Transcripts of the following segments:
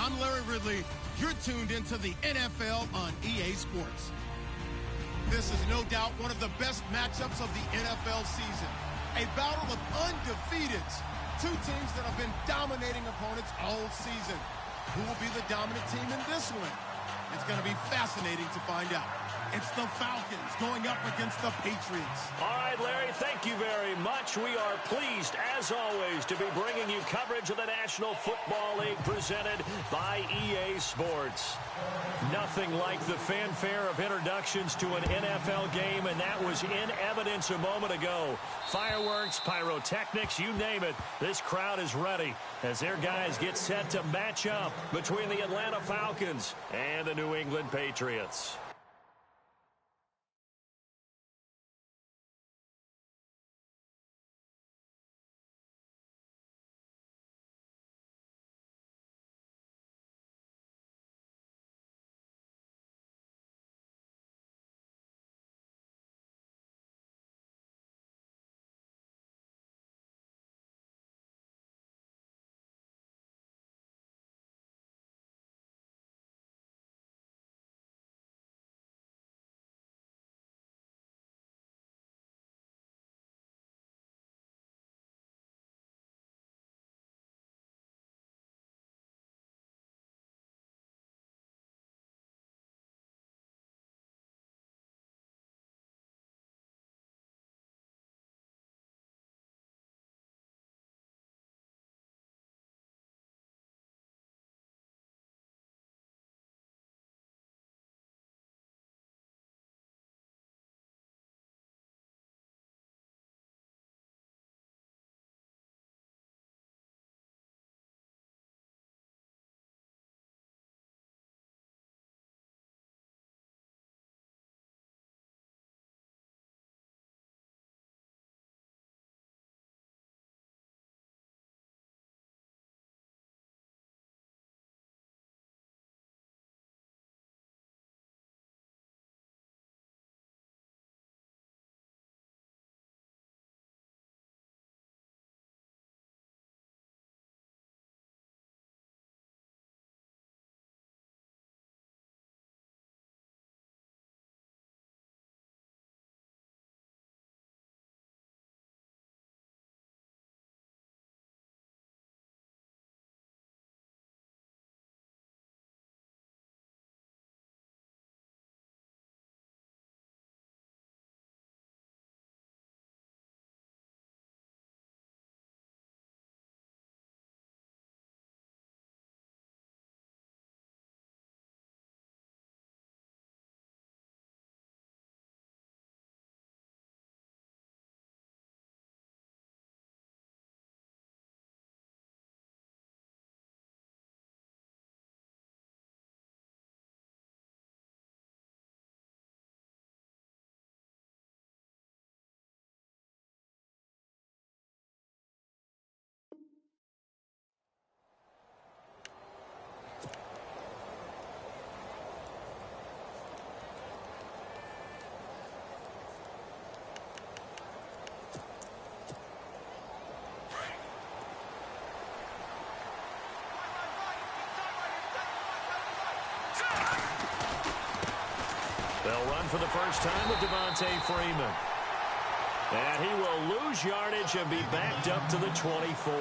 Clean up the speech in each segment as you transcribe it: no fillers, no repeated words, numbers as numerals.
I'm Larry Ridley. You're tuned into the NFL on EA Sports. This is no doubt one of the best matchups of the NFL season. A battle of undefeateds. Two teams that have been dominating opponents all season. Who will be the dominant team in this one? It's going to be fascinating to find out. It's the Falcons going up against the Patriots. All right, Larry, thank you very much. We are pleased, as always, to be bringing you coverage of the National Football League presented by EA Sports. Nothing like the fanfare of introductions to an NFL game, and that was in evidence a moment ago. Fireworks, pyrotechnics, you name it. This crowd is ready as their guys get set to match up between the Atlanta Falcons and the New England Patriots. They'll run for the first time with Devontae Freeman. And he will lose yardage and be backed up to the 24.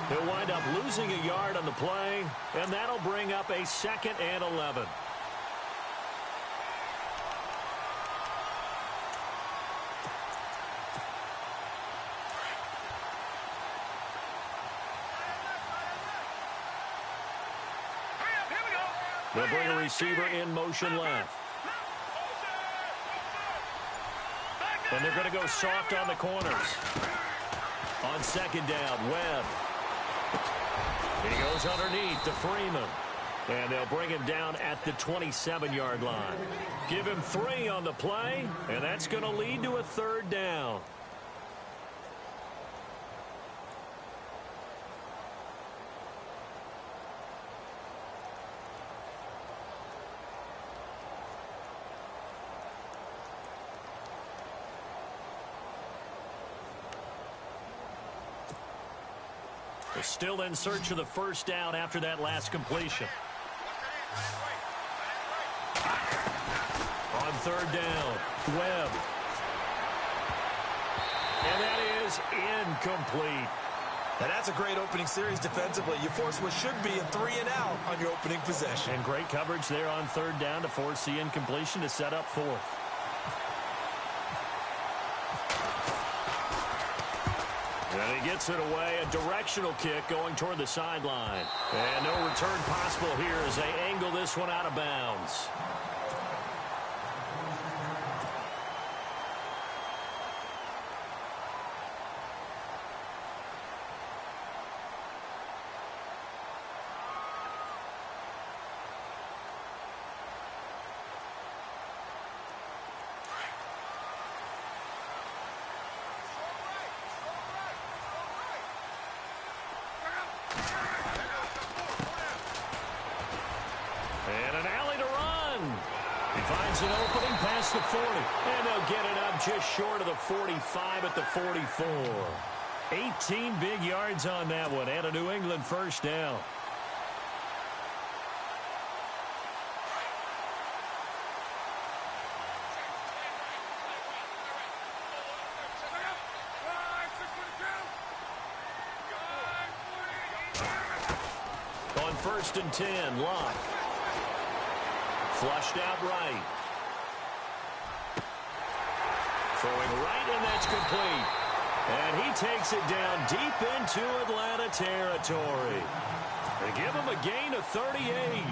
He'll wind up losing a yard on the play, and that'll bring up a 2nd and 11. They'll bring a receiver in motion left. And they're going to go soft on the corners. On 2nd down, Webb. He goes underneath to Freeman. And they'll bring him down at the 27-yard line. Give him 3 on the play, and that's going to lead to a 3rd down. They're still in search of the first down after that last completion. On third down, Webb. And that is incomplete. And that's a great opening series defensively. You force what should be a 3-and-out on your opening possession. And great coverage there on third down to force the incompletion to set up fourth. And he gets it away. A directional kick going toward the sideline. And no return possible here as they angle this one out of bounds. Finds an opening past the 40. And they'll get it up just short of the 45 at the 44. 18 big yards on that one. And a New England first down. On 1st and 10, Locke. Flushed out right. Throwing right, and that's complete. And he takes it down deep into Atlanta territory. They give him a gain of 38.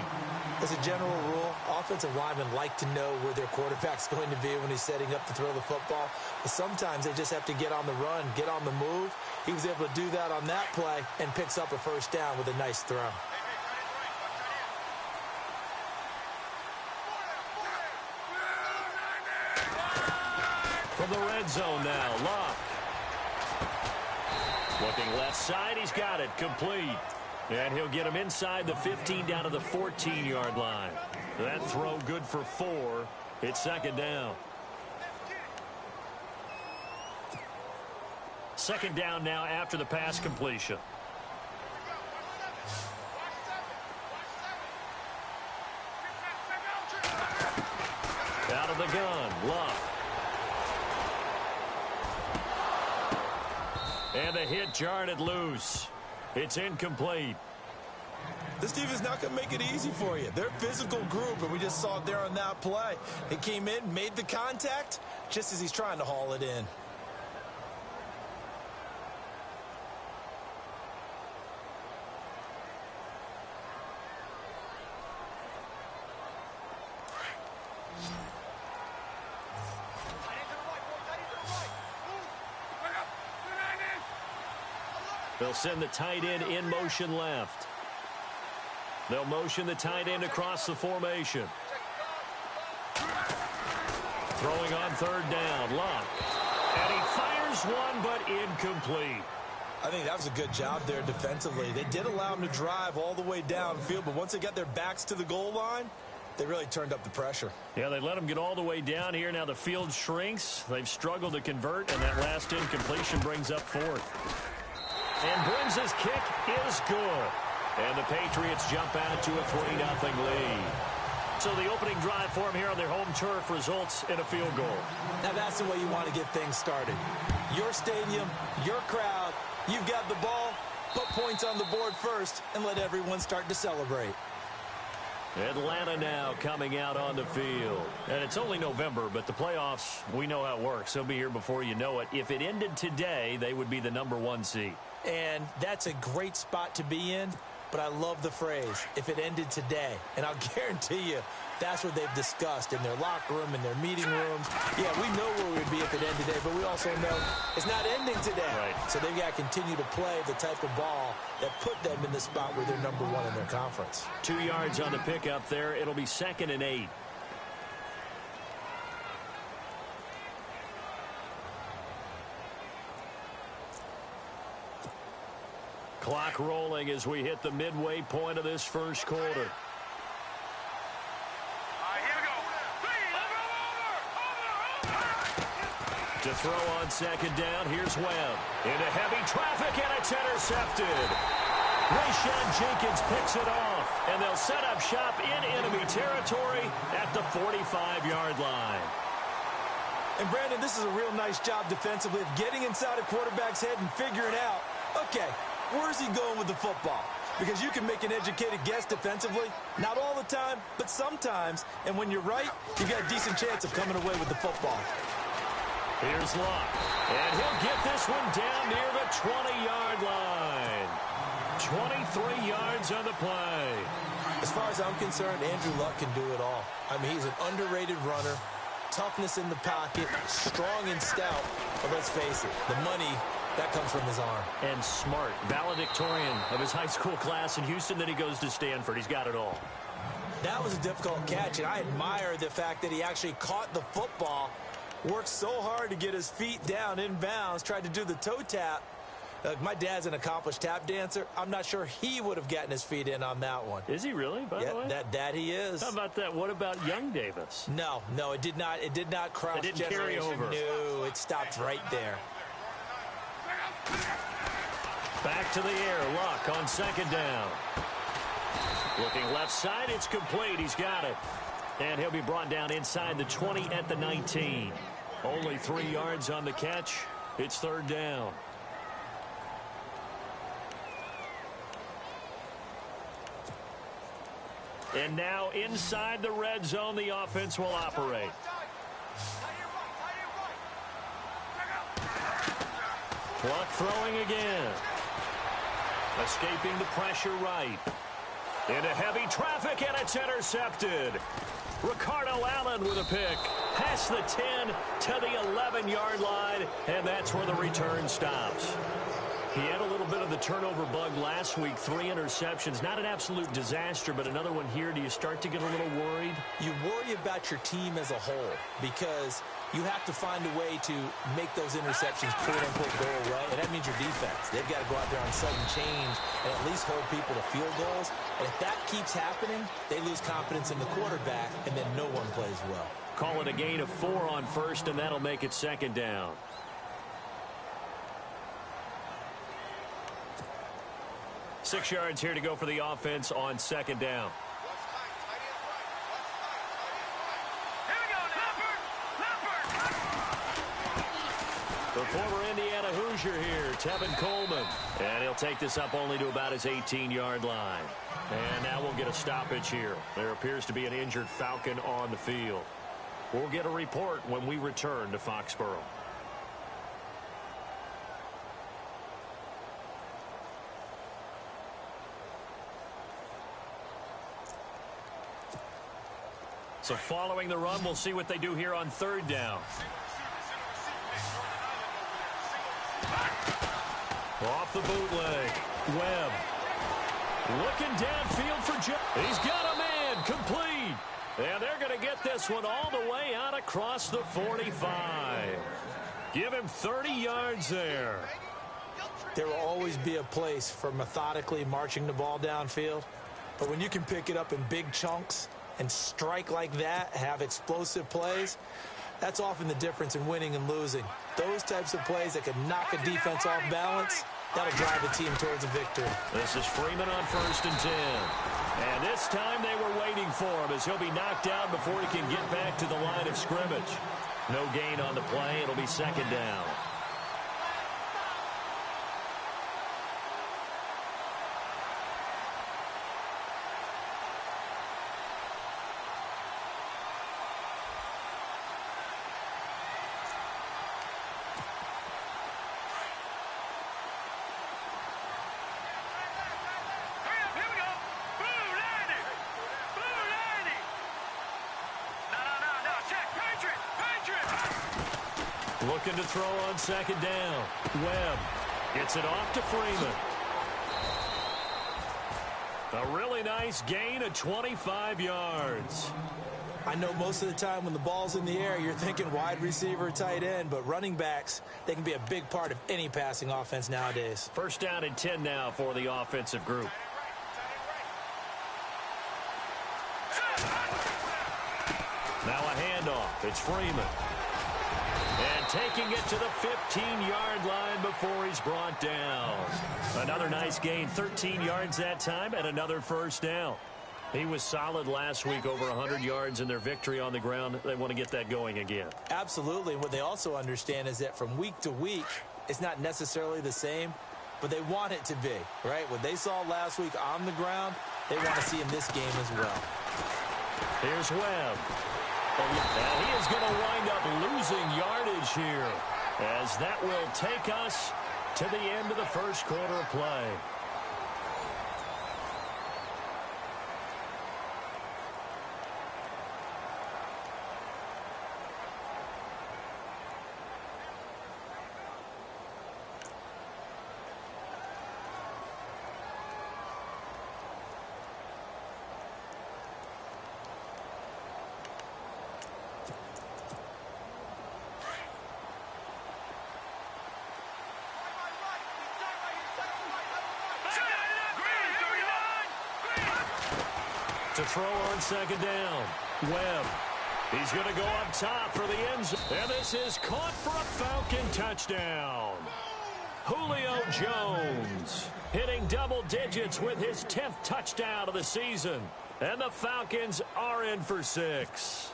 As a general rule, offensive linemen like to know where their quarterback's going to be when he's setting up to throw the football. But sometimes they just have to get on the run, get on the move. He was able to do that on that play and picks up a first down with a nice throw. From the red zone now, Locke. Looking left side, he's got it, complete. And he'll get him inside the 15 down to the 14-yard line. That throw good for 4. It's 2nd down. 2nd down now after the pass completion. Out of the gun, Locke. And the hit jarred it loose. It's incomplete. This team is not going to make it easy for you. They're a physical group, and we just saw it there on that play. He came in, made the contact, just as he's trying to haul it in. They'll send the tight end in motion left. They'll motion the tight end across the formation. Throwing on 3rd down, Locke. And he fires one, but incomplete. I think that was a good job there defensively. They did allow him to drive all the way downfield, but once they got their backs to the goal line, they really turned up the pressure. Yeah, they let him get all the way down here. Now the field shrinks. They've struggled to convert, and that last incompletion brings up 4th. And Brins' kick is good. And the Patriots jump out to a 3-0 lead. So the opening drive for them here on their home turf results in a field goal. Now that's the way you want to get things started. Your stadium, your crowd, you've got the ball, put points on the board first, and let everyone start to celebrate. Atlanta now coming out on the field. And it's only November, but the playoffs, we know how it works. They'll be here before you know it. If it ended today, they would be the #1 seed. And that's a great spot to be in, but I love the phrase, if it ended today. And I'll guarantee you, that's what they've discussed in their locker room, in their meeting rooms. Yeah, we know where we'd be if it ended today, but we also know it's not ending today. Right. So they've got to continue to play the type of ball that put them in the spot where they're #1 in their conference. 2 yards on the pickup there. It'll be 2nd and 8. Clock rolling as we hit the midway point of this first quarter. To throw on 2nd down, here's Webb. Into heavy traffic, and it's intercepted. Rayshawn Jenkins picks it off, and they'll set up shop in enemy territory at the 45-yard line. And, Brandon, this is a real nice job defensively of getting inside a quarterback's head and figuring out, okay, where's he going with the football? Because you can make an educated guess defensively, not all the time, but sometimes. And when you're right, you got a decent chance of coming away with the football. Here's Luck, and he'll get this one down near the 20-yard line. 23 yards on the play. As far as I'm concerned, Andrew Luck can do it all. I mean, he's an underrated runner, toughness in the pocket, strong and stout. But let's face it, the money, that comes from his arm. And smart, valedictorian of his high school class in Houston. Then he goes to Stanford. He's got it all. That was a difficult catch, and I admire the fact that he actually caught the football, worked so hard to get his feet down in bounds, tried to do the toe tap. My dad's an accomplished tap dancer. I'm not sure he would have gotten his feet in on that one. Is he really, by the way? That he is. How about that? What about young Davis? No, it did not. It did not cross. It didn't carry over. No, it stopped right there. Back to the air. Luck on second down. Looking left side. It's complete. He's got it. And he'll be brought down inside the 20 at the 19. Only 3 yards on the catch. It's third down. And now inside the red zone, the offense will operate. Luck throwing again. Escaping the pressure right. Into heavy traffic, and it's intercepted. Ricardo Allen with a pick. Past the 10 to the 11-yard line, and that's where the return stops. He had a little bit of the turnover bug last week, 3 interceptions. Not an absolute disaster, but another one here. Do you start to get a little worried? You worry about your team as a whole because you have to find a way to make those interceptions quote-unquote go away, and that means your defense. They've got to go out there on sudden change and at least hold people to field goals. And if that keeps happening, they lose confidence in the quarterback, and then no one plays well. Call it a gain of 4 on first, and that'll make it second down. Six yards here to go for the offense on second down. The former Indiana Hoosier here, Tevin Coleman. And he'll take this up only to about his 18-yard line. And now we'll get a stoppage here. There appears to be an injured Falcon on the field. We'll get a report when we return to Foxborough. So following the run, we'll see what they do here on third down. Off the bootleg. Webb. Looking downfield for Joe. He's got a man. Complete. And they're going to get this one all the way out across the 45. Give him 30 yards there. There will always be a place for methodically marching the ball downfield. But when you can pick it up in big chunks and strike like that, have explosive plays, that's often the difference in winning and losing. Those types of plays that can knock a defense off balance, that'll drive a team towards a victory. This is Freeman on 1st and 10. And this time they were waiting for him as he'll be knocked down before he can get back to the line of scrimmage. No gain on the play. It'll be second down. Looking to throw on second down. Webb gets it off to Freeman. A really nice gain of 25 yards. I know most of the time when the ball's in the air, you're thinking wide receiver, tight end, but running backs, they can be a big part of any passing offense nowadays. First down and 10 now for the offensive group. Now a handoff. It's Freeman. And taking it to the 15-yard line before he's brought down. Another nice gain, 13 yards that time, and another first down. He was solid last week, over 100 yards in their victory on the ground. They want to get that going again. Absolutely. What they also understand is that from week to week, it's not necessarily the same, but they want it to be, right? What they saw last week on the ground, they want to see in this game as well. Here's Webb. And he is going to wind up losing yardage here, as that will take us to the end of the first quarter of play. To throw on second down, Webb. He's going to go up top for the end zone. And this is caught for a Falcon touchdown. Julio Jones hitting double digits with his 10th touchdown of the season. And the Falcons are in for 6.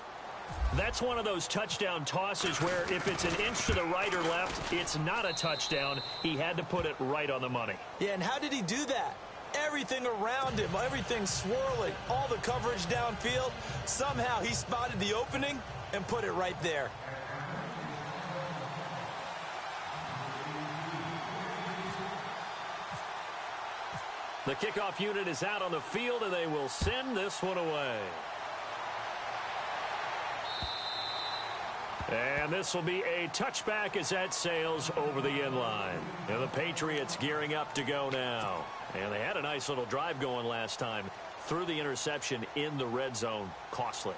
That's one of those touchdown tosses where if it's an inch to the right or left, it's not a touchdown. He had to put it right on the money. Yeah, and how did he do that? Everything around him, everything swirling, all the coverage downfield. Somehow he spotted the opening and put it right there. The kickoff unit is out on the field, and they will send this one away. And this will be a touchback as that sails over the end line. And the Patriots gearing up to go now. And they had a nice little drive going last time. Threw the interception in the red zone. Costly.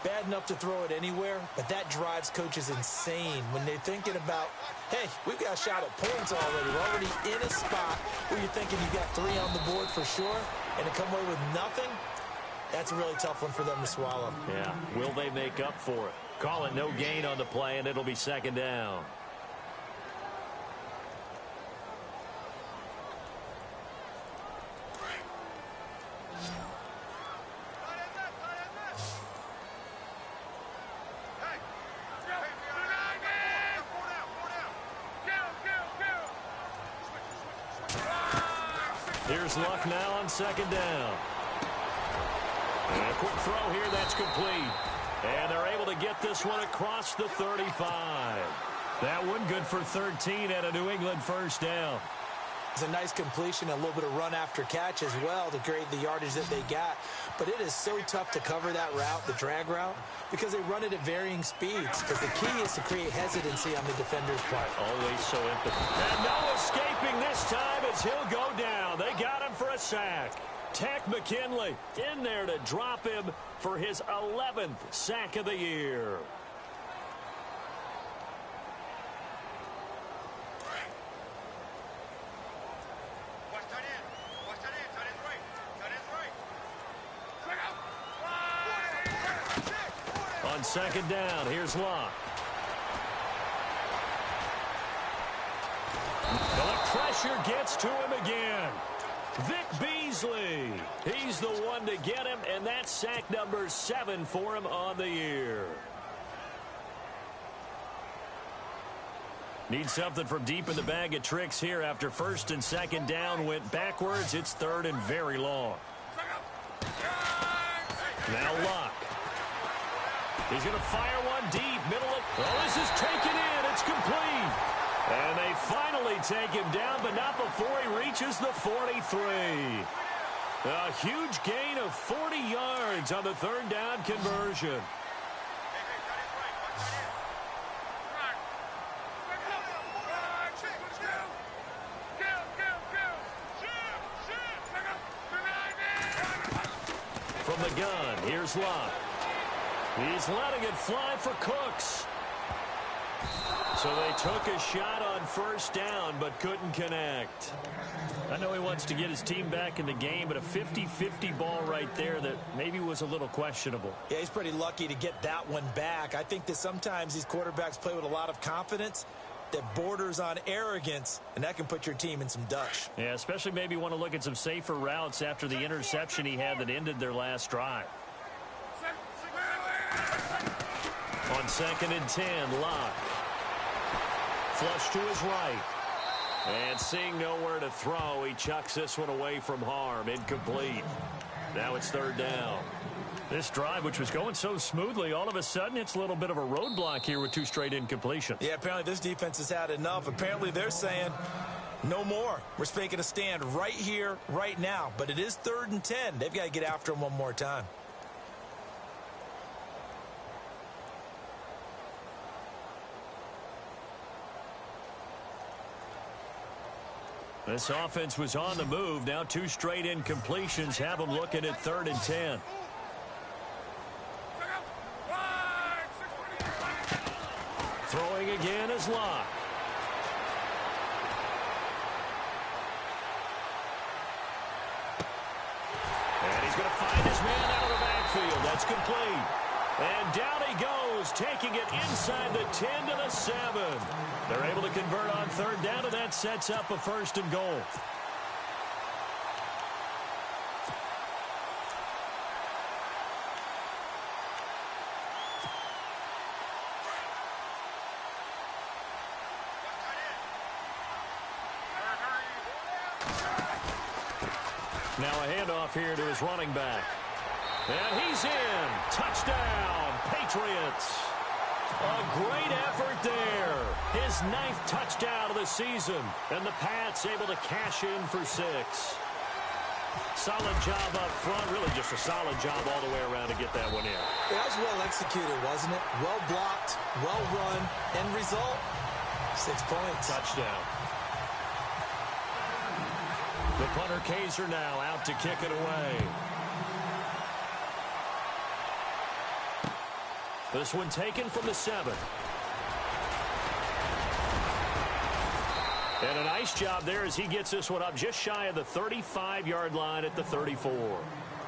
Bad enough to throw it anywhere, but that drives coaches insane when they're thinking about, hey, we've got a shot at points already. We're already in a spot where you're thinking you got 3 on the board for sure, and to come away with nothing, that's a really tough one for them to swallow. Yeah, will they make up for it? Call it no gain on the play, and it'll be second down. Here's Luck now on second down. And a quick throw here, that's complete. And they're able to get this one across the 35. That one good for 13 at a New England first down. It's a nice completion, a little bit of run after catch as well to create the yardage that they got. But it is so tough to cover that route, the drag route, because they run it at varying speeds. Because the key is to create hesitancy on the defender's part. Always so empty. And no escaping this time as he'll go down. They got him for a sack. Tech McKinley in there to drop him for his 11th sack of the year. On second down, here's Luck. The pressure gets to him again. Vic Beasley, he's the one to get him, and that's sack number 7 for him on the year. Need something from deep in the bag of tricks here after first and second down went backwards. It's third and very long. Now Luck. He's going to fire one deep, middle of... Oh, this is taken in. It's complete. And they finally take him down, but not before he reaches the 43. A huge gain of 40 yards on the third down conversion. From the gun, here's Luck. He's letting it fly for Cooks. So they took a shot on first down, but couldn't connect. I know he wants to get his team back in the game, but a 50-50 ball right there that maybe was a little questionable. Yeah, he's pretty lucky to get that one back. I think that sometimes these quarterbacks play with a lot of confidence, that borders on arrogance, and that can put your team in some dutch. Yeah, especially maybe want to look at some safer routes after the interception he had that ended their last drive. On 2nd and 10, Locke. Flush to his right. And seeing nowhere to throw, he chucks this one away from harm. Incomplete. Now it's 3rd down. This drive, which was going so smoothly, all of a sudden it's a little bit of a roadblock here with 2 straight incompletions. Yeah, apparently this defense has had enough. Apparently they're saying no more. We're making a stand right here, right now. But it is 3rd and 10. They've got to get after him one more time. This offense was on the move. Now 2 straight incompletions have them looking at 3rd and 10. Throwing again is Locke. And he's going to find his man out of the backfield. That's complete. And down he goes, taking it inside the 10 to the 7. They're able to convert on 3rd down, and that sets up a 1st and goal. Now a handoff here to his running back. And he's in. Touchdown, Patriots. A great effort there. His 9th touchdown of the season. And the Pats able to cash in for 6. Solid job up front. Really just a solid job all the way around to get that one in. That was well executed, wasn't it? Well blocked, well run. End result, 6 points. Touchdown. The punter Kaiser now out to kick it away. This one taken from the 7. And a nice job there as he gets this one up just shy of the 35-yard line at the 34.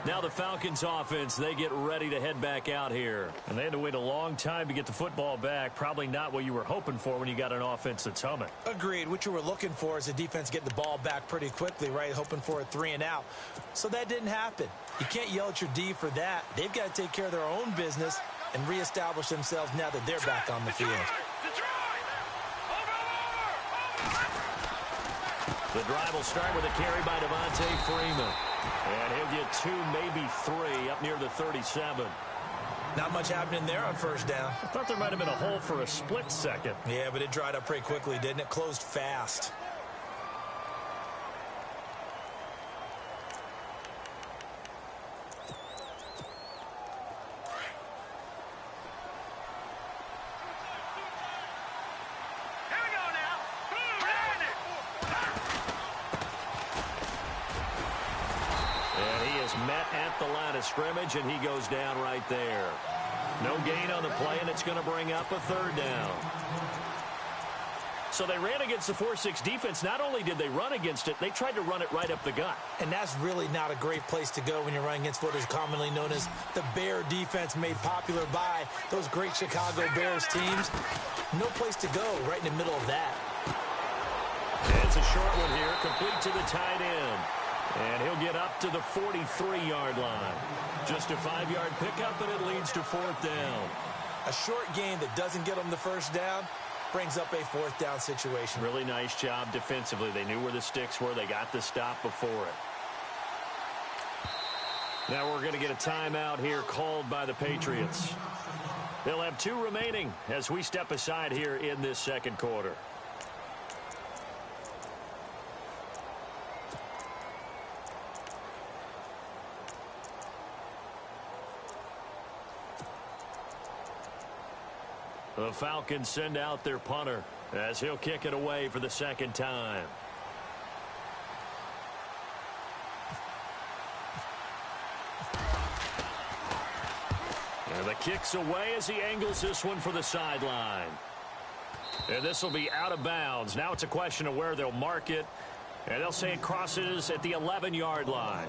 Now the Falcons offense, they get ready to head back out here. And they had to wait a long time to get the football back. Probably not what you were hoping for when you got an offense that's humming. Agreed. What you were looking for is the defense getting the ball back pretty quickly, right? Hoping for a 3 and out. So that didn't happen. You can't yell at your D for that. They've got to take care of their own business and reestablish themselves now that they're back on the field. The drive will start with a carry by Devontae Freeman. And he'll get 2, maybe 3 up near the 37. Not much happening there on 1st down. I thought there might have been a hole for a split second. Yeah, but it dried up pretty quickly, didn't it? Closed fast. Met at the line of scrimmage, and he goes down right there. No gain on the play, and it's going to bring up a 3rd down. So they ran against the 4-6 defense. Not only did they run against it, they tried to run it right up the gut. And that's really not a great place to go when you're running against what is commonly known as the Bear defense, made popular by those great Chicago Bears teams. No place to go right in the middle of that. And it's a short one here, complete to the tight end. And he'll get up to the 43-yard line. Just a 5-yard pickup, and it leads to 4th down. A short gain that doesn't get them the 1st down brings up a 4th down situation. Really nice job defensively. They knew where the sticks were. They got the stop before it. Now we're going to get a timeout here called by the Patriots. They'll have 2 remaining as we step aside here in this 2nd quarter. The Falcons send out their punter as he'll kick it away for the 2nd time. And the kick's away as he angles this one for the sideline. And this will be out of bounds. Now it's a question of where they'll mark it. And they'll say it crosses at the 11-yard line.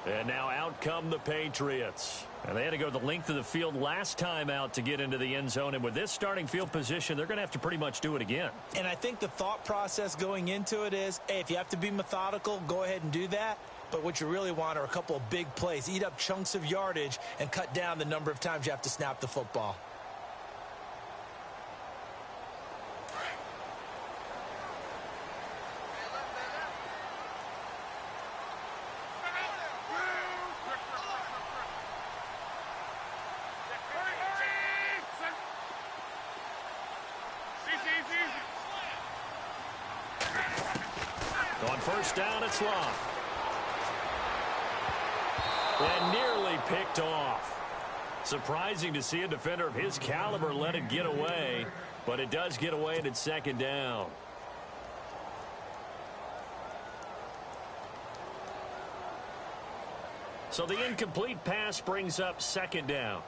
And now out come the Patriots. And they had to go the length of the field last time out to get into the end zone. And with this starting field position, they're going to have to pretty much do it again. And I think the thought process going into it is, hey, if you have to be methodical, go ahead and do that. But what you really want are a couple of big plays. Eat up chunks of yardage and cut down the number of times you have to snap the football. On first down, it's Love. And nearly picked off. Surprising to see a defender of his caliber let it get away, but it does get away and it's second down. So the incomplete pass brings up second down.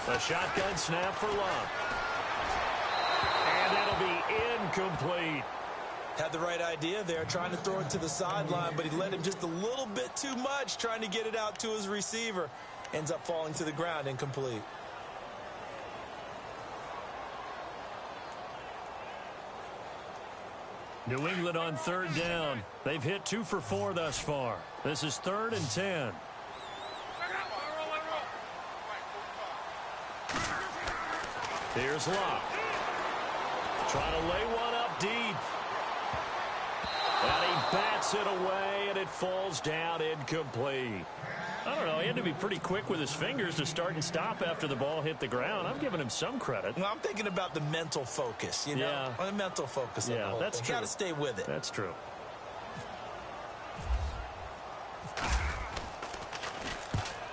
A shotgun snap for Love. And that'll be incomplete. Had the right idea there, trying to throw it to the sideline, but he led him just a little bit too much, trying to get it out to his receiver. Ends up falling to the ground, incomplete. New England on third down. They've hit 2 for 4 thus far. This is 3rd and 10. Here's Locke. Trying to lay one up deep. And he bats it away, and it falls down incomplete. I don't know. He had to be pretty quick with his fingers to start and stop after the ball hit the ground. I'm giving him some credit. Well, I'm thinking about the mental focus, you know? Yeah. The mental focus. Yeah, that's true. You got to stay with it. That's true.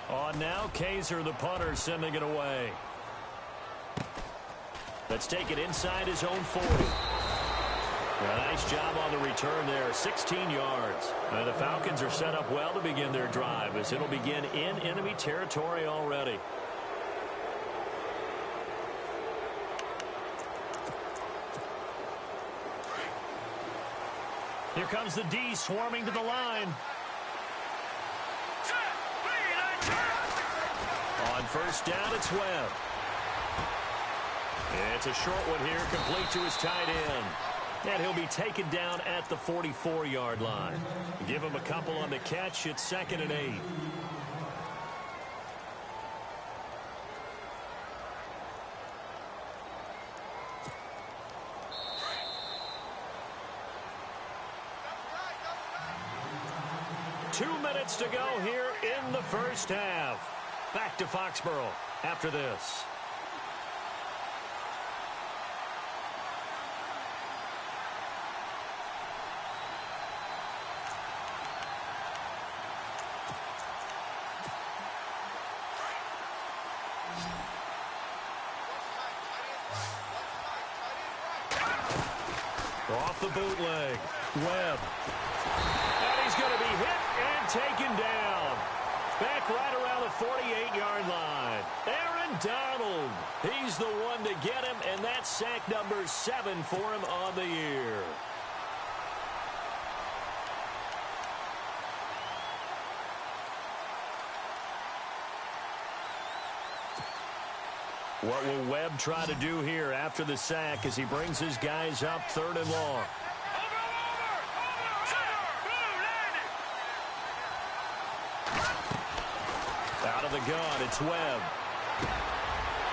On now, Kaiser, the punter, sending it away. Let's take it inside his own 40. Nice job on the return there, 16 yards. The Falcons are set up well to begin their drive as it'll begin in enemy territory already. Here comes the D swarming to the line. On first down, it's Webb. It's a short one here, complete to his tight end. And he'll be taken down at the 44-yard line. Give him a couple on the catch. It's 2nd and 8. Two minutes to go here in the first half. Back to Foxborough after this. Off the bootleg. Webb. And he's going to be hit and taken down. Back right around the 48-yard line. Aaron Donald. He's the one to get him, and that's sack number 7 for him on the year. What will Webb try to do here after the sack as he brings his guys up 3rd and long? Out of the gun, it's Webb.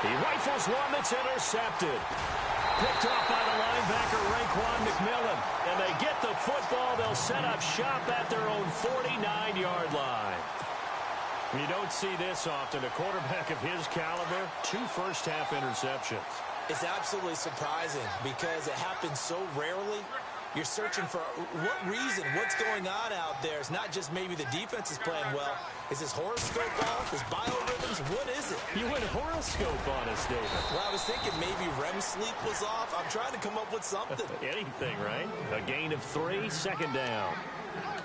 He rifles one that's intercepted. Picked off by the linebacker, Raekwon McMillan. And they get the football. They'll set up shop at their own 49-yard line. You don't see this often. A quarterback of his caliber, 2 first-half interceptions. It's absolutely surprising because it happens so rarely. You're searching for what reason, what's going on out there. It's not just maybe the defense is playing well. Is his horoscope off? His biorhythms? What is it? You went horoscope on us, David. Well, I was thinking maybe REM sleep was off. I'm trying to come up with something. Anything, right? A gain of 3, 2nd down.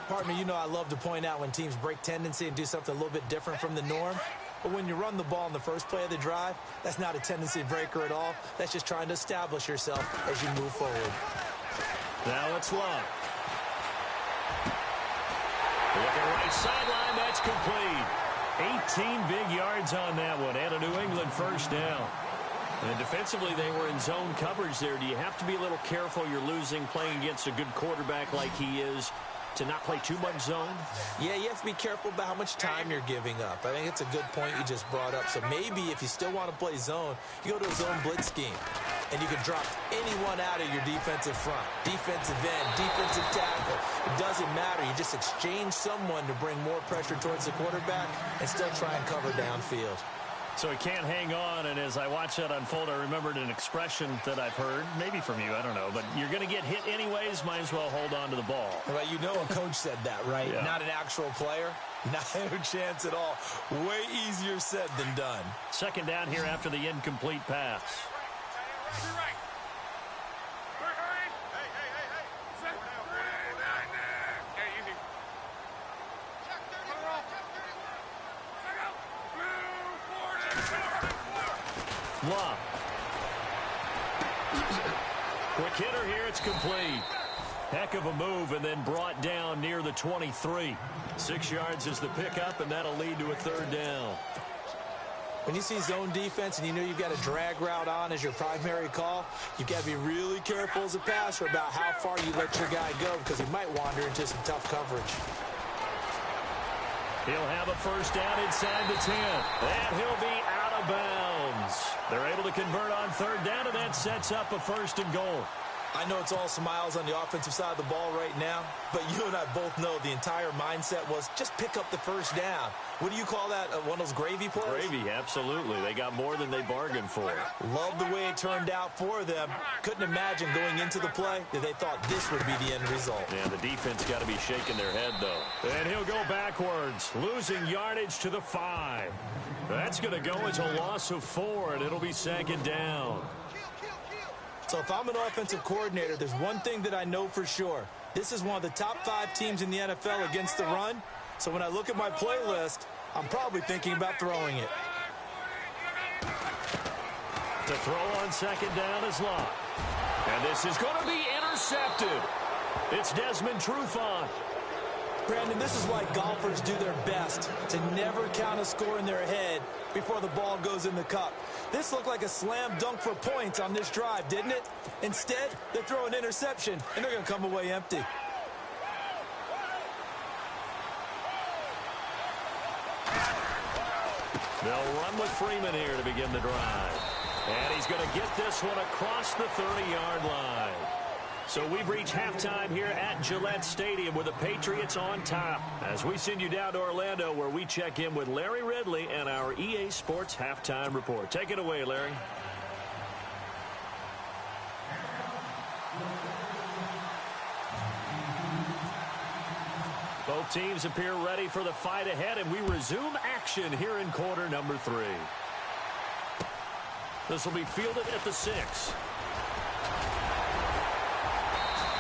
Partner, you know I love to point out when teams break tendency and do something a little bit different from the norm. But when you run the ball in the first play of the drive, that's not a tendency breaker at all. That's just trying to establish yourself as you move forward. Now it's Love. Looking right sideline, that's complete. 18 big yards on that one, and a New England first down. And defensively, they were in zone coverage there. Do you have to be a little careful? You're losing playing against a good quarterback like he is to not play too much zone? Yeah, you have to be careful about how much time you're giving up. I think it's a good point you just brought up. So maybe if you still want to play zone, you go to a zone blitz scheme. And you can drop anyone out of your defensive front. Defensive end, defensive tackle. It doesn't matter. You just exchange someone to bring more pressure towards the quarterback and still try and cover downfield. So he can't hang on, and as I watch that unfold, I remembered an expression that I've heard, maybe from you, I don't know, but you're going to get hit anyways, might as well hold on to the ball. Well, you know a coach said that, right? Yeah. Not an actual player. Not a chance at all. Way easier said than done. Second down here after the incomplete pass. Love. Quick hitter here, it's complete. Heck of a move, and then brought down near the 23. 6 yards is the pickup, and that'll lead to a third down. When you see zone defense and you know you've got a drag route on as your primary call, you've got to be really careful as a passer about how far you let your guy go because he might wander into some tough coverage. He'll have a first down inside the 10, and he'll be out of bounds. They're able to convert on third down, and that sets up a first and goal. I know it's all smiles on the offensive side of the ball right now, but you and I both know the entire mindset was just pick up the first down. What do you call that? One of those gravy plays? Gravy, absolutely. They got more than they bargained for. Love the way it turned out for them. Couldn't imagine going into the play that they thought this would be the end result. Yeah, the defense got to be shaking their head, though. And he'll go backwards, losing yardage to the 5. That's going to go as a loss of 4, and it'll be second down. So if I'm an offensive coordinator, there's one thing that I know for sure. This is one of the top 5 teams in the NFL against the run. So when I look at my playlist, I'm probably thinking about throwing it. To throw on second down is Love. And this is going to be intercepted. It's Desmond Trufant. Brandon, this is why golfers do their best to never count a score in their head before the ball goes in the cup. This looked like a slam dunk for points on this drive, didn't it? Instead, they throw an interception, and they're going to come away empty. They'll run with Freeman here to begin the drive. And he's going to get this one across the 30-yard line. So we've reached halftime here at Gillette Stadium with the Patriots on top. As we send you down to Orlando where we check in with Larry Ridley and our EA Sports Halftime Report. Take it away, Larry. Both teams appear ready for the fight ahead, and we resume action here in quarter number 3. This will be fielded at the 6.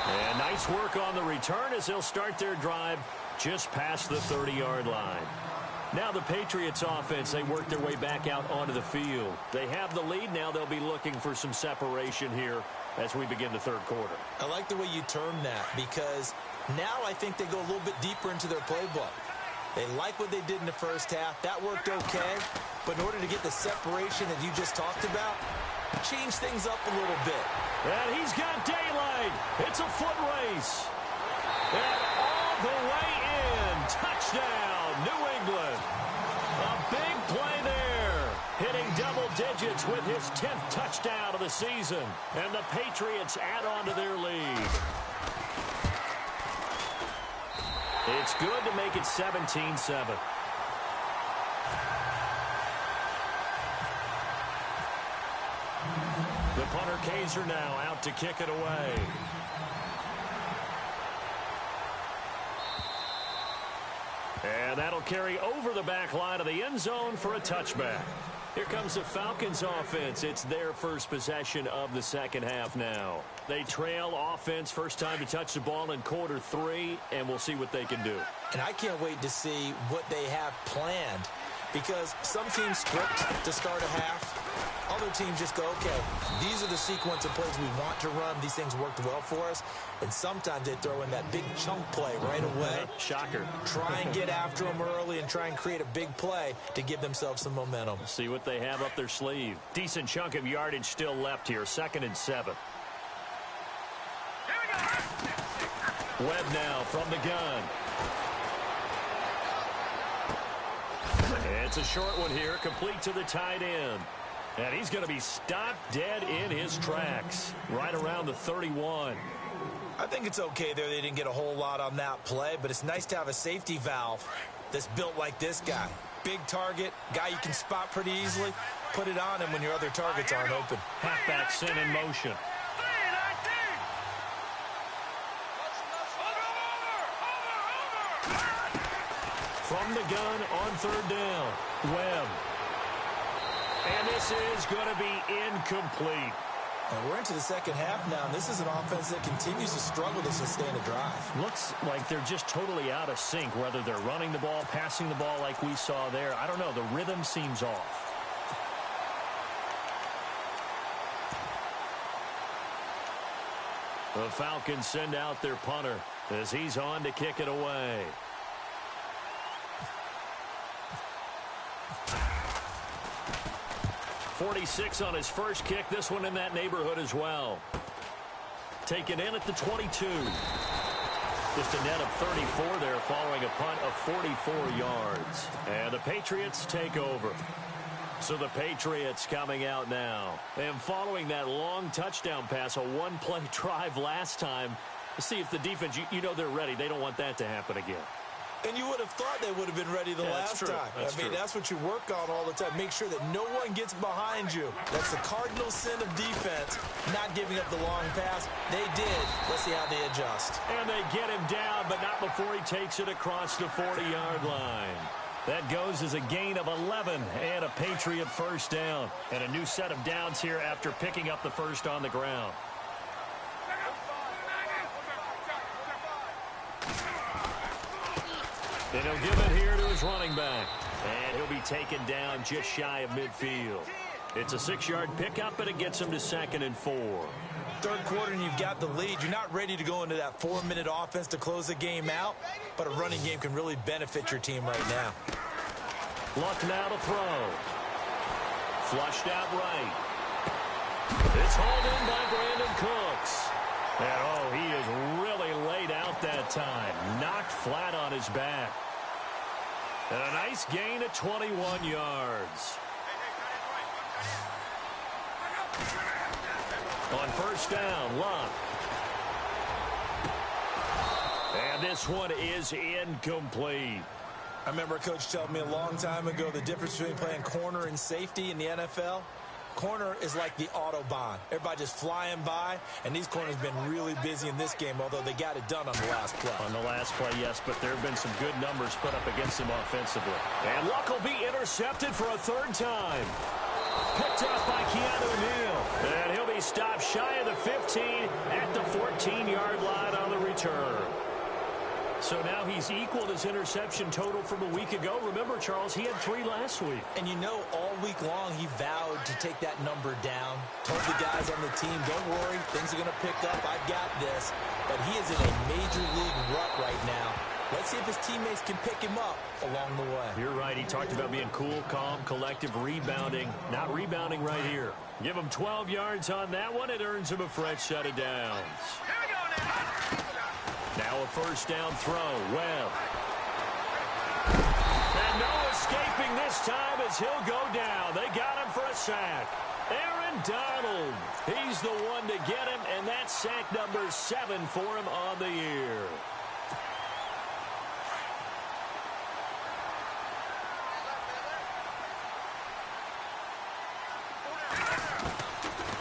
And nice work on the return as they'll start their drive just past the 30-yard line. Now the Patriots offense, they work their way back out onto the field. They have the lead now. They'll be looking for some separation here as we begin the third quarter. I like the way you termed that because now I think they go a little bit deeper into their playbook. They like what they did in the first half. That worked okay. But in order to get the separation that you just talked about, change things up a little bit. And he's got daylight. It's a foot race. And all the way in. Touchdown, New England. A big play there. Hitting double digits with his 10th touchdown of the season. And the Patriots add on to their lead. It's good to make it 17-7. The punter Kaiser now out to kick it away. And that'll carry over the back line of the end zone for a touchback. Here comes the Falcons offense. It's their first possession of the second half now. They trail offense, first time to touch the ball in quarter 3, and we'll see what they can do. And I can't wait to see what they have planned because some teams script to start a half. Other teams just go, okay, these are the sequence of plays we want to run. These things worked well for us. And sometimes they throw in that big chunk play right away. Shocker. Try and get after them early and try and create a big play to give themselves some momentum. See what they have up their sleeve. Decent chunk of yardage still left here. 2nd and 7. Webb now from the gun. It's a short one here, complete to the tight end. And he's going to be stopped dead in his tracks, right around the 31. I think it's okay there. They didn't get a whole lot on that play, but it's nice to have a safety valve that's built like this guy. Big target, guy you can spot pretty easily. Put it on him when your other targets aren't open. Halfback sent in motion. From the gun on 3rd down, Webb. And this is going to be incomplete. And we're into the second half now, and this is an offense that continues to struggle to sustain a drive. Looks like they're just totally out of sync, whether they're running the ball, passing the ball like we saw there. I don't know. The rhythm seems off. The Falcons send out their punter as he's on to kick it away. .46 on his first kick. This one in that neighborhood as well. Taken in at the 22. Just a net of 34 there following a punt of 44 yards. And the Patriots take over. So the Patriots coming out now. And following that long touchdown pass, a one-play drive last time. Let's see if the defense, you know they're ready. They don't want that to happen again. And you would have thought they would have been ready the last time. That's what you work on all the time. Make sure that no one gets behind you. That's the cardinal sin of defense, not giving up the long pass. They did. Let's see how they adjust. And they get him down, but not before he takes it across the 40-yard line. That goes as a gain of 11 and a Patriot first down. And a new set of downs here after picking up the first on the ground. And he'll give it here to his running back. And he'll be taken down just shy of midfield. It's a 6-yard pickup, and it gets him to 2nd and 4. Third quarter, and you've got the lead. You're not ready to go into that 4-minute offense to close the game out, but a running game can really benefit your team right now. Luck now to throw. Flushed out right. It's hauled in by Brandon Cooks. And, he is really laid out that time. Knocked flat on his back. And a nice gain of 21 yards. On first down, Luck. And this one is incomplete. I remember a coach telling me a long time ago the difference between playing corner and safety in the NFL. Corner is like the Autobahn. Everybody just flying by, and these corners have been really busy in this game, although they got it done on the last play. On the last play, yes, but there have been some good numbers put up against them offensively. And Luck will be intercepted for a 3rd time. Picked off by Keanu Neal. And he'll be stopped shy of the 15 at the 14-yard line on the return. So now he's equaled his interception total from a week ago. Remember, Charles, he had 3 last week. And you know, all week long he vowed to take that number down. Told the guys on the team, don't worry, things are going to pick up. I've got this. But he is in a major league rut right now. Let's see if his teammates can pick him up along the way. You're right. He talked about being cool, calm, collective, rebounding. Not rebounding right here. Give him 12 yards on that one. It earns him a fresh set of downs. Here we go now. Now a first down throw. Webb. And no escaping this time as he'll go down. They got him for a sack. Aaron Donald. He's the one to get him, and that's sack number 7 for him on the year.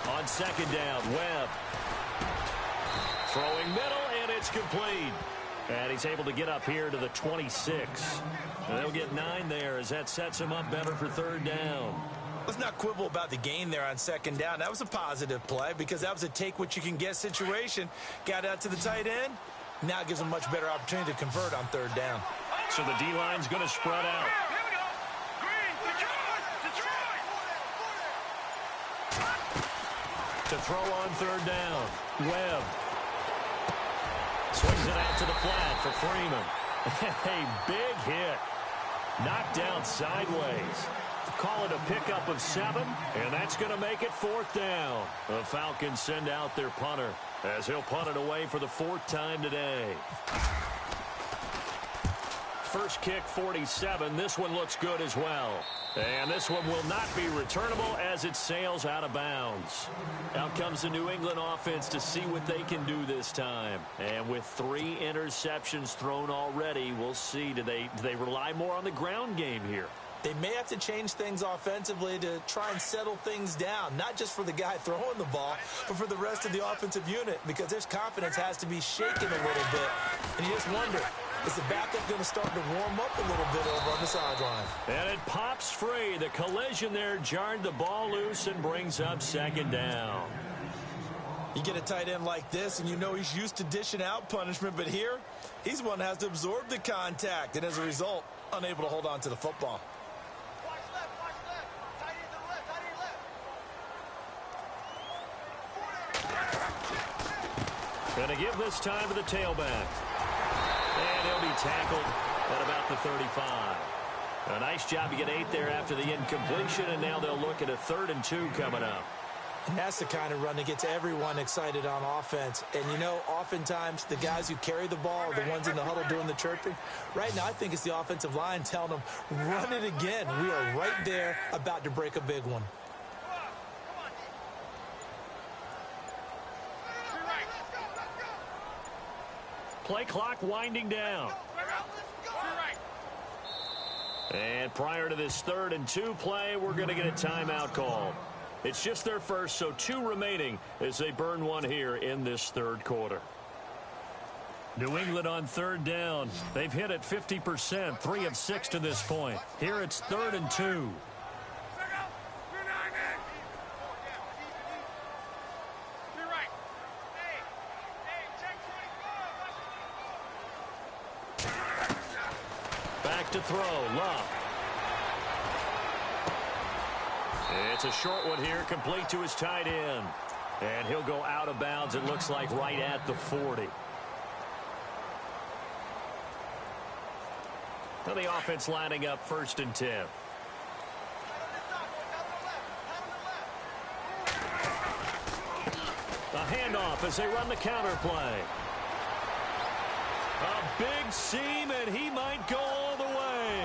On second down, Webb. Throwing middle, and it's complete. And he's able to get up here to the 26. And they'll get 9 there as that sets him up better for 3rd down. Let's not quibble about the gain there on second down. That was a positive play because that was a take-what-you-can-get situation. Got out to the tight end. Now it gives him a much better opportunity to convert on 3rd down. So the D-line's going to spread out. Here we go. Green. To throw on third down. Webb. Swings it out to the flat for Freeman. A big hit. Knocked down sideways. Call it a pickup of 7, and that's going to make it 4th down. The Falcons send out their punter as he'll punt it away for the 4th time today. First kick, 47. This one looks good as well. And this one will not be returnable as it sails out of bounds. Out comes the New England offense to see what they can do this time. And with 3 interceptions thrown already, we'll see. Do they rely more on the ground game here? They may have to change things offensively to try and settle things down, not just for the guy throwing the ball, but for the rest of the offensive unit, because their confidence has to be shaken a little bit. And you just wonder, is the backup going to start to warm up a little bit over on the sideline? And it pops free. The collision there jarred the ball loose and brings up 2nd down. You get a tight end like this, and you know he's used to dishing out punishment, but here, he's the one that has to absorb the contact, and as a result, unable to hold on to the football. Going to give this time to the tailback. And he'll be tackled at about the 35. A nice job to get 8 there after the incompletion, and now they'll look at a 3rd and 2 coming up. And that's the kind of run that gets everyone excited on offense. And, you know, oftentimes the guys who carry the ball are the ones in the huddle doing the chirping. Right now, I think it's the offensive line telling them, run it again. We are right there about to break a big one. Play clock winding down. And prior to this 3rd and 2 play, we're going to get a timeout call. It's just their first, so 2 remaining as they burn one here in this 3rd quarter. New England on 3rd down. They've hit it 50%, 3 of 6 to this point. Here it's 3rd and 2. Back to throw, Love. It's a short one here, complete to his tight end. And he'll go out of bounds, it looks like, right at the 40. Now the offense lining up 1st and 10. A handoff as they run the counter play. A big seam, and he might go all the way.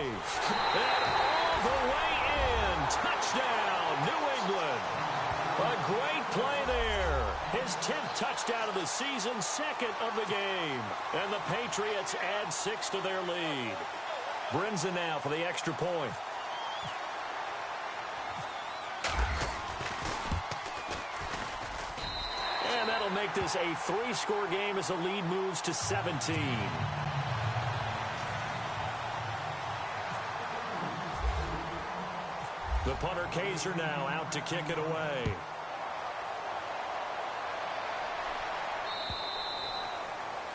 And all the way in. Touchdown, New England. A great play there. His 10th touchdown of the season, 2nd of the game. And the Patriots add 6 to their lead. Brinson now for the extra point. And that'll make this a 3-score game as the lead moves to 17. The punter Kaiser now out to kick it away.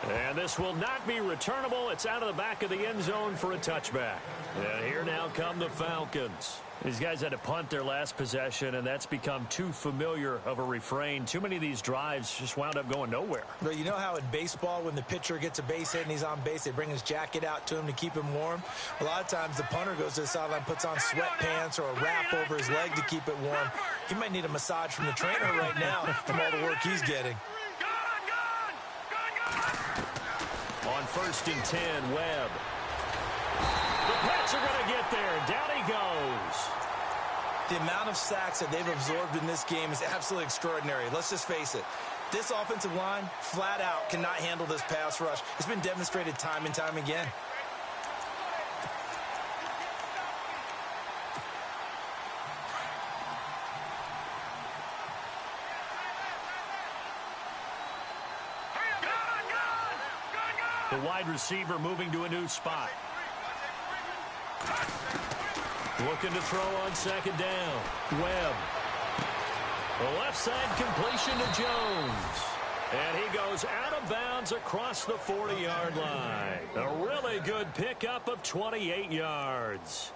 And this will not be returnable. It's out of the back of the end zone for a touchback. And here now come the Falcons. These guys had to punt their last possession, and that's become too familiar of a refrain. Too many of these drives just wound up going nowhere. But you know how in baseball, when the pitcher gets a base hit and he's on base, they bring his jacket out to him to keep him warm? A lot of times the punter goes to the sideline, puts on sweatpants or a wrap over his leg to keep it warm. He might need a massage from the trainer right now from all the work he's getting. On 1st and 10, Webb. The Pats are going to get there. Down he goes. The amount of sacks that they've absorbed in this game is absolutely extraordinary. Let's just face it. This offensive line, flat out, cannot handle this pass rush. It's been demonstrated time and time again. The wide receiver moving to a new spot. Looking to throw on 2nd down. Webb. The left side completion to Jones. And he goes out of bounds across the 40-yard line. A really good pickup of 28 yards.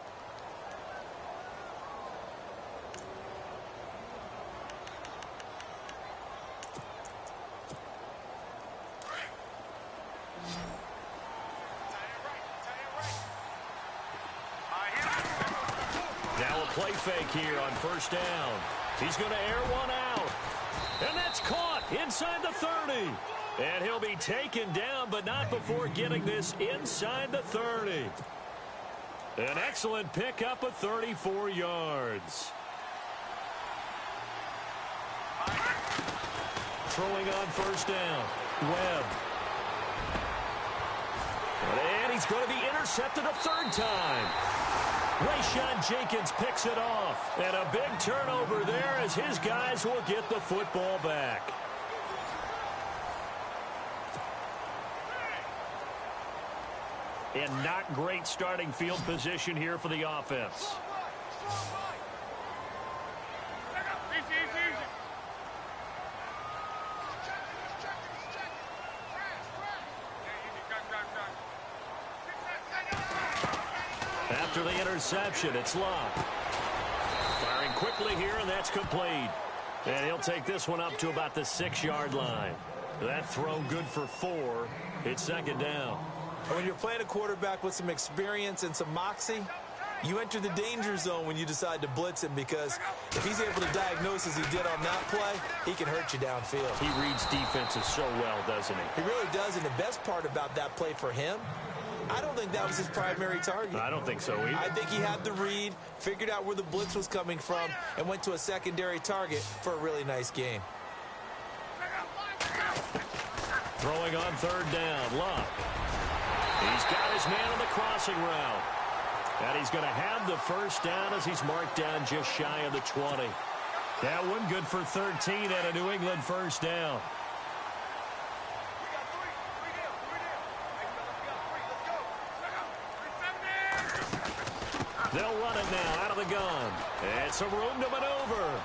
play fake here on first down. He's going to air one out. And that's caught inside the 30. And he'll be taken down, but not before getting this inside the 30. An excellent pickup of 34 yards. Throwing on first down. Webb. And he's going to be intercepted a third time. Rayshon Jenkins picks it off. And a big turnover there as his guys will get the football back. And not great starting field position here for the offense. After the interception, it's Love. Firing quickly here, and that's complete. And he'll take this one up to about the 6-yard line. That throw good for 4. It's second down. When you're playing a quarterback with some experience and some moxie, you enter the danger zone when you decide to blitz him, because if he's able to diagnose as he did on that play, he can hurt you downfield. He reads defenses so well, doesn't he? He really does, and the best part about that play for him, I don't think that was his primary target. I don't think so either. I think he had the read, figured out where the blitz was coming from, and went to a secondary target for a really nice game. Throwing on third down, Love. He's got his man on the crossing route. And he's going to have the first down as he's marked down just shy of the 20. That one good for 13 at a New England first down. They'll run it now out of the gun. It's a room to maneuver.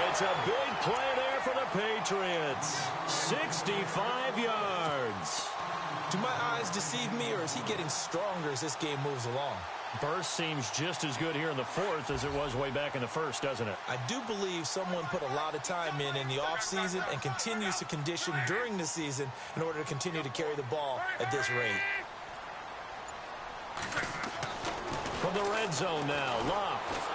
It's a big play there for the Patriots. 65 yards. Do my eyes deceive me, or is he getting stronger as this game moves along? Burst seems just as good here in the fourth as it was way back in the first, doesn't it? I do believe someone put a lot of time in the offseason and continues to condition during the season in order to continue to carry the ball at this rate. From the red zone now, Love.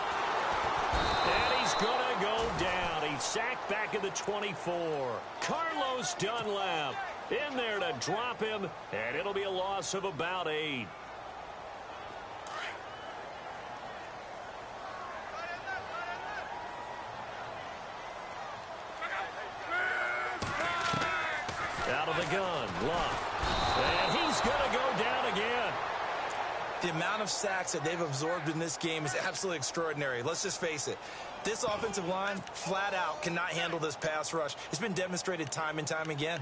And he's going to go down. He's sacked back at the 24. Carlos Dunlap in there to drop him, and it'll be a loss of about 8. Out of the gun, Love. And he's going to go down again. The amount of sacks that they've absorbed in this game is absolutely extraordinary. Let's just face it. This offensive line, flat out, cannot handle this pass rush. It's been demonstrated time and time again.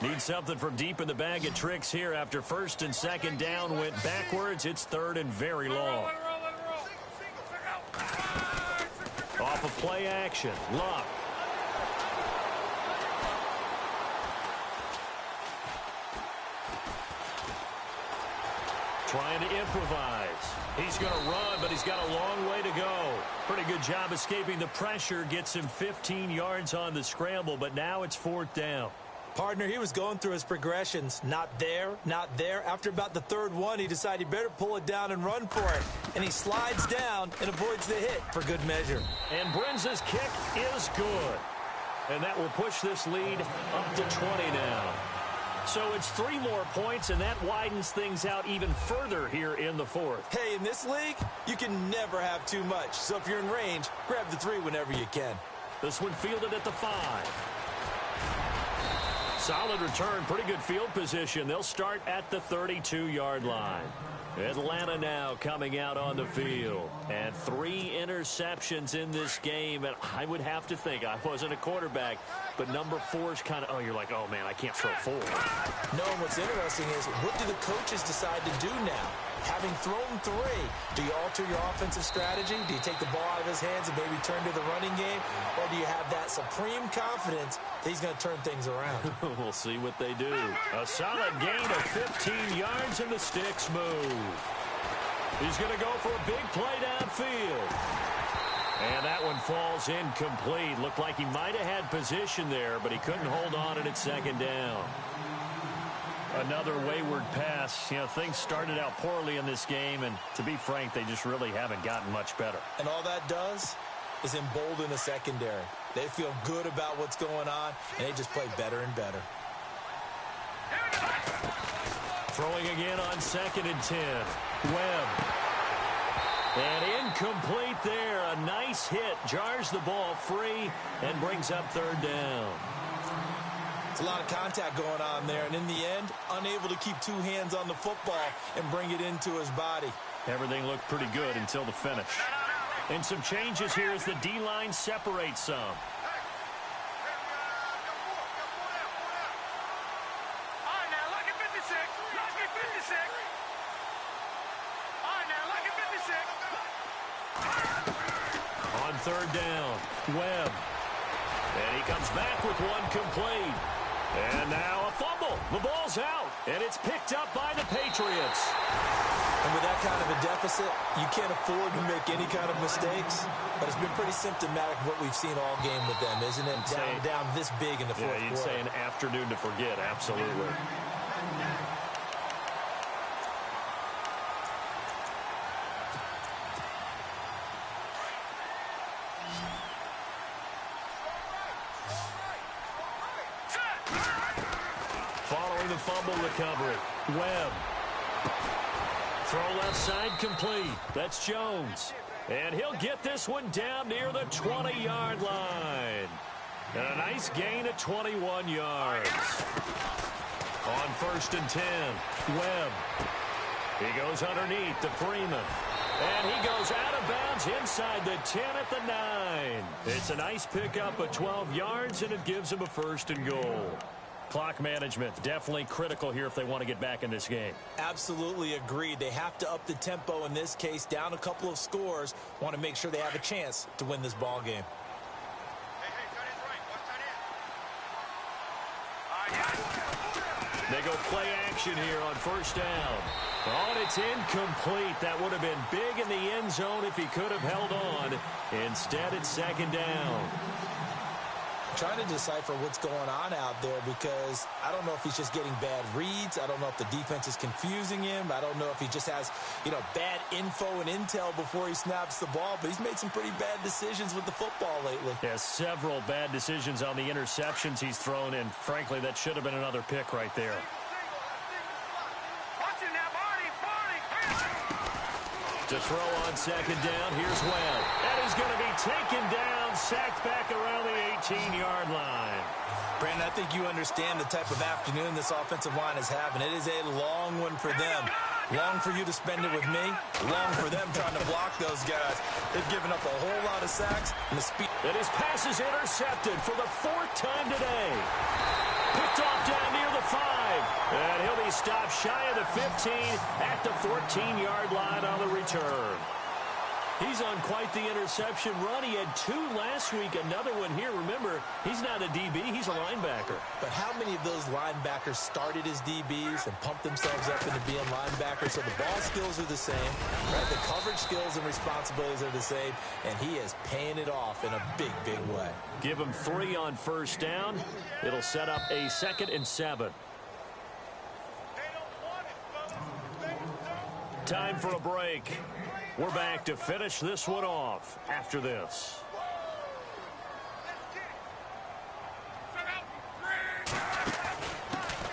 Need something from deep in the bag of tricks here after first and second down went backwards. It's third and very long. Off of play action, Love. Trying to improvise. He's going to run, but he's got a long way to go. Pretty good job escaping the pressure. Gets him 15 yards on the scramble, but now it's fourth down. Partner, he was going through his progressions. Not there, not there. After about the third one, he decided he better pull it down and run for it. And he slides down and avoids the hit for good measure. And Brenza's kick is good. And that will push this lead up to 20 now. So it's 3 more points, and that widens things out even further here in the fourth. Hey, in this league, you can never have too much. So if you're in range, grab the 3 whenever you can. This one fielded at the 5. Solid return, pretty good field position. They'll start at the 32-yard line. Atlanta now coming out on the field. And 3 interceptions in this game. And I would have to think, I wasn't a quarterback, but number 4 is kind of, oh, you're like, oh, man, I can't throw 4. No, and what's interesting is, what do the coaches decide to do now? Having thrown 3, do you alter your offensive strategy? Do you take the ball out of his hands and maybe turn to the running game? Or do you have that supreme confidence that he's going to turn things around? We'll see what they do. A solid gain of 15 yards and the sticks move. He's going to go for a big play downfield. And that one falls incomplete. Looked like he might have had position there, but he couldn't hold on at second down. Another wayward pass. You know, things started out poorly in this game, and to be frank, they just really haven't gotten much better. And all that does is embolden the secondary. They feel good about what's going on, and they just play better and better. Throwing again on 2nd and 10. Webb. And incomplete there. A nice hit. Jars the ball free and brings up 3rd down. It's a lot of contact going on there, and in the end, unable to keep 2 hands on the football and bring it into his body. Everything looked pretty good until the finish. And some changes here as the D-line separates some. All right, now, look at 56. Look at 56. All right, now, look at 56. On 3rd down, Webb. And he comes back with one complete. And now a fumble. The ball's out, and it's picked up by the Patriots. And with that kind of a deficit, you can't afford to make any kind of mistakes. But it's been pretty symptomatic of what we've seen all game with them, isn't it? Down this big in the fourth quarter. Yeah, you'd say an afternoon to forget, absolutely. Following the fumble recovery, Webb. Throw left side complete. That's Jones. And he'll get this one down near the 20-yard line. And a nice gain of 21 yards. On 1st and 10, Webb. He goes underneath to Freeman. And he goes out of bounds inside the 10 at the 9. It's a nice pickup of 12 yards, and it gives him a 1st and goal. Clock management, definitely critical here if they want to get back in this game. Absolutely agreed. They have to up the tempo in this case, down a couple of scores. Want to make sure they have a chance to win this ball game. They go play action here on 1st down. Oh, and it's incomplete. That would have been big in the end zone if he could have held on. Instead, it's 2nd down. Trying to decipher what's going on out there because I don't know if he's just getting bad reads. I don't know if the defense is confusing him. I don't know if he just has, bad info and intel before he snaps the ball. But he's made some pretty bad decisions with the football lately. Yeah, several bad decisions on the interceptions he's thrown, and frankly, that should have been another pick right there. To throw on 2nd down, here's Webb. That is going to be taken down, sacked back around the 18-yard line. Brandon, I think you understand the type of afternoon this offensive line is having. It is a long one for them. Long for you to spend it with me. Long for them trying to block those guys. They've given up a whole lot of sacks. And the speed. And his pass is intercepted for the 4th time today. Picked off down near the 5. And he'll be stopped shy of the 15 at the 14-yard line on the return. He's on quite the interception run. He had 2 last week, another one here. Remember, he's not a DB, he's a linebacker. But how many of those linebackers started as DBs and pumped themselves up into being linebackers? So the ball skills are the same, right? The coverage skills and responsibilities are the same, and he is paying it off in a big, big way. Give him 3 on 1st down. It'll set up a 2nd and 7. Time for a break. We're back to finish this one off after this.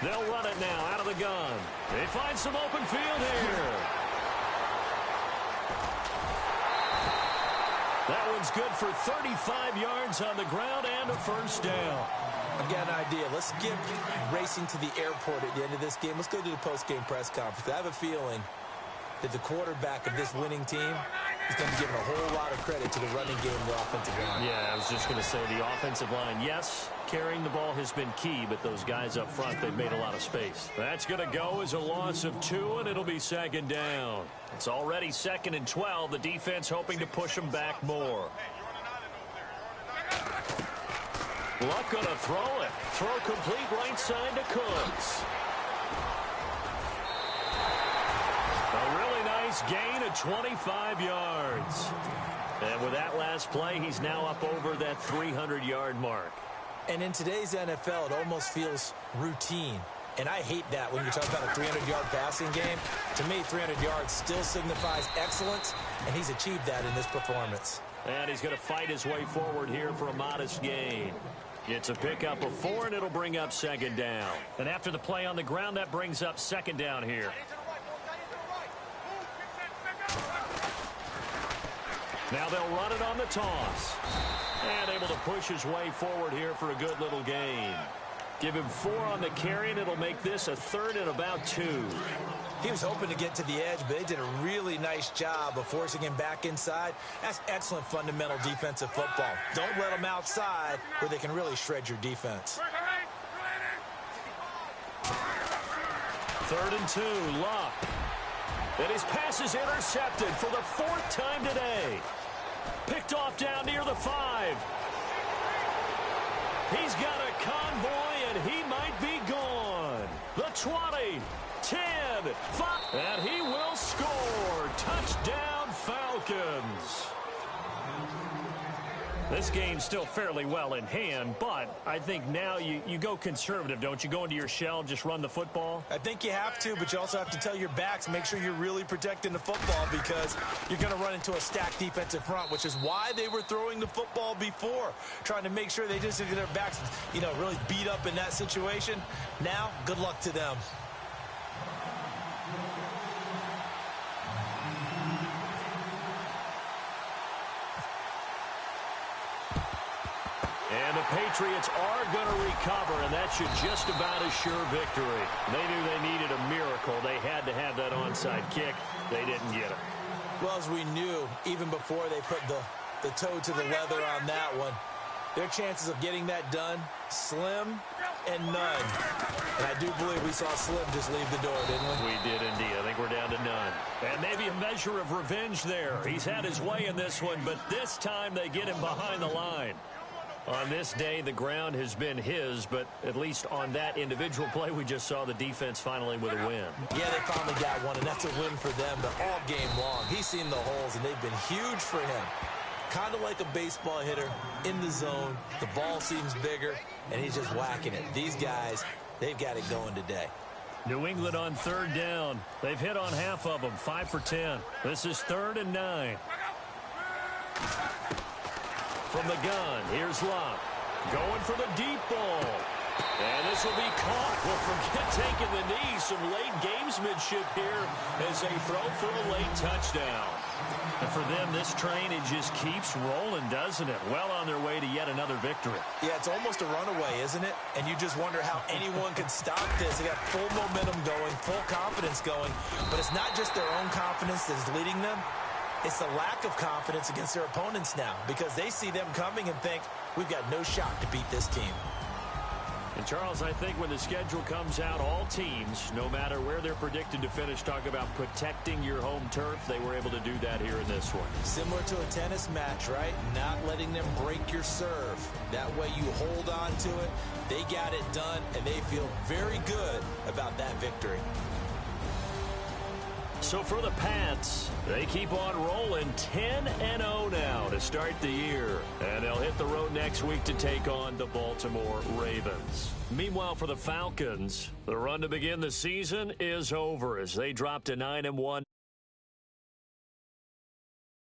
They'll run it now out of the gun. They find some open field here. That one's good for 35 yards on the ground and a 1st down. I've got an idea. Let's skip racing to the airport at the end of this game. Let's go to the post-game press conference. I have a feeling that the quarterback of this winning team is going to be given a whole lot of credit to the running game of the offensive line. Yeah, I was just going to say the offensive line, yes, carrying the ball has been key, but those guys up front, they've made a lot of space. That's going to go as a loss of 2, and it'll be 2nd down. It's already 2nd and 12. The defense hoping to push them back more. Luck going to throw it. Throw complete right side to Cooks. A really nice gain of 25 yards. And with that last play, he's now up over that 300-yard mark. And in today's NFL, it almost feels routine. And I hate that when you're talking about a 300-yard passing game. To me, 300 yards still signifies excellence, and he's achieved that in this performance. And he's going to fight his way forward here for a modest gain. It's a pickup of 4, and it'll bring up second down. And after the play on the ground, that brings up second down here. Now they'll run it on the toss. And able to push his way forward here for a good little gain. Give him 4 on the carry, and it'll make this a 3rd and about 2. He was hoping to get to the edge, but they did a really nice job of forcing him back inside. That's excellent fundamental defensive football. Don't let them outside where they can really shred your defense. 3rd and 2, Luck. And his pass is intercepted for the 4th time today. Picked off down near the 5. He's got a convoy, and he might be gone. The 20, 10, 5, and he will score. Touchdown, Falcons. This game's still fairly well in hand, but I think now you go conservative, don't you? Go into your shell, just run the football? I think you have to, but you also have to tell your backs, make sure you're really protecting the football because you're going to run into a stacked defensive front, which is why they were throwing the football before, trying to make sure they just get their backs, really beat up in that situation. Now, good luck to them. And the Patriots are going to recover, and that should just about assure victory. They knew they needed a miracle. They had to have that onside kick. They didn't get it. Well, as we knew, even before they put the toe to the leather on that one, their chances of getting that done, slim and none. And I do believe we saw Slim just leave the door, didn't we? We did indeed. I think we're down to none. And maybe a measure of revenge there. He's had his way in this one, but this time they get him behind the line. On this day, the ground has been his, but at least on that individual play, we just saw the defense finally with a win. Yeah, they finally got one, and that's a win for them, but all game long. He's seen the holes, and they've been huge for him. Kind of like a baseball hitter in the zone. The ball seems bigger, and he's just whacking it. These guys, they've got it going today. New England on 3rd down. They've hit on half of them, 5 for 10. This is 3rd and 9. From the gun, here's Luck. Going for the deep ball. And this will be caught. Well, forget taking the knee. Some late gamesmanship here as they throw for a late touchdown. And for them, this train, it just keeps rolling, doesn't it? Well on their way to yet another victory. Yeah, it's almost a runaway, isn't it? And you just wonder how anyone could stop this. They got full momentum going, full confidence going. But it's not just their own confidence that's leading them. It's the lack of confidence against their opponents now because they see them coming and think, we've got no shot to beat this team. And, Charles, I think when the schedule comes out, all teams, no matter where they're predicted to finish, talk about protecting your home turf. They were able to do that here in this one. Similar to a tennis match, right? Not letting them break your serve. That way you hold on to it. They got it done, and they feel very good about that victory. So for the Pats, they keep on rolling 10-0 now to start the year. And they'll hit the road next week to take on the Baltimore Ravens. Meanwhile, for the Falcons, the run to begin the season is over as they drop to 9-1.